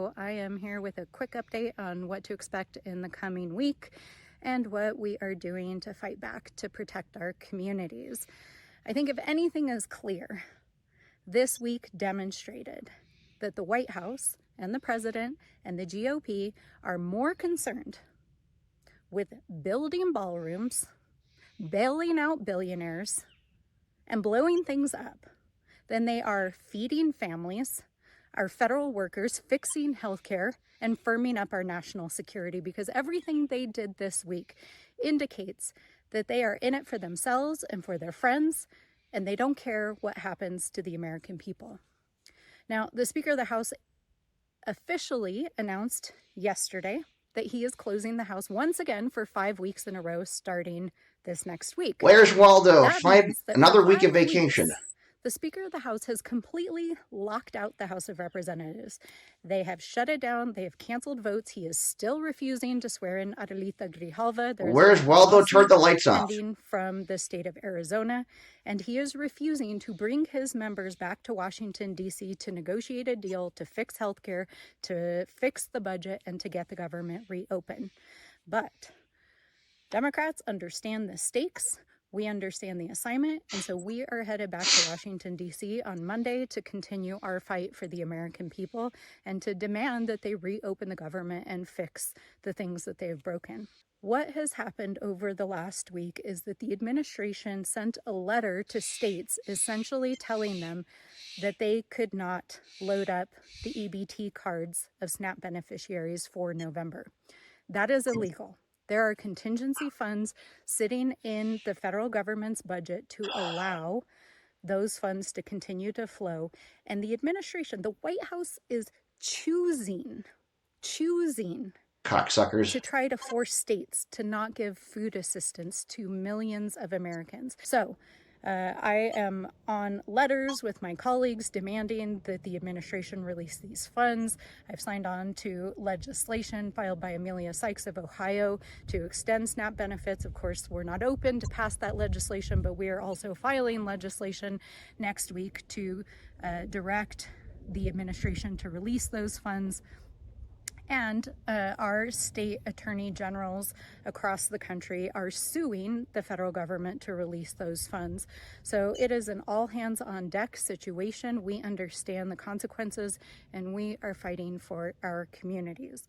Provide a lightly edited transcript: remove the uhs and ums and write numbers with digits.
So I am here with a quick update on what to expect in the coming week and what we are doing to fight back to protect our communities. I think if anything is clear, this week demonstrated that the White House and the president and the GOP are more concerned with building ballrooms, bailing out billionaires, and blowing things up than they are feeding families, our federal workers, fixing healthcare, and firming up our national security, because everything they did this week indicates that they are in it for themselves and for their friends, and they don't care what happens to the American people. Now, the Speaker of the House officially announced yesterday that he is closing the House once again for 5 weeks in a row, starting this next week. Where's Waldo? That means that Another week for of vacation. weeks, the Speaker of the House has completely locked out the House of Representatives. They have shut it down. They have canceled votes. He is still refusing to swear in Adelita Grijalva. Where's Waldo? Turn the lights off. Pending from the state of Arizona. And he is refusing to bring his members back to Washington, D.C. to negotiate a deal to fix healthcare, to fix the budget, and to get the government reopened. But Democrats understand the stakes. We understand the assignment, and so we are headed back to Washington, D.C. on Monday to continue our fight for the American people and to demand that they reopen the government and fix the things that they have broken. What has happened over the last week is that the administration sent a letter to states essentially telling them that they could not load up the EBT cards of SNAP beneficiaries for November. That is illegal. There are contingency funds sitting in the federal government's budget to allow those funds to continue to flow. And the administration, the White House, is choosing cocksuckers to try to force states to not give food assistance to millions of Americans. So I am on letters with my colleagues demanding that the administration release these funds. I've signed on to legislation filed by Amelia Sykes of Ohio to extend SNAP benefits. Of course, we're not open to pass that legislation, but we are also filing legislation next week to direct the administration to release those funds. And our state attorney generals across the country are suing the federal government to release those funds. So it is an all hands on deck situation. We understand the consequences, and we are fighting for our communities.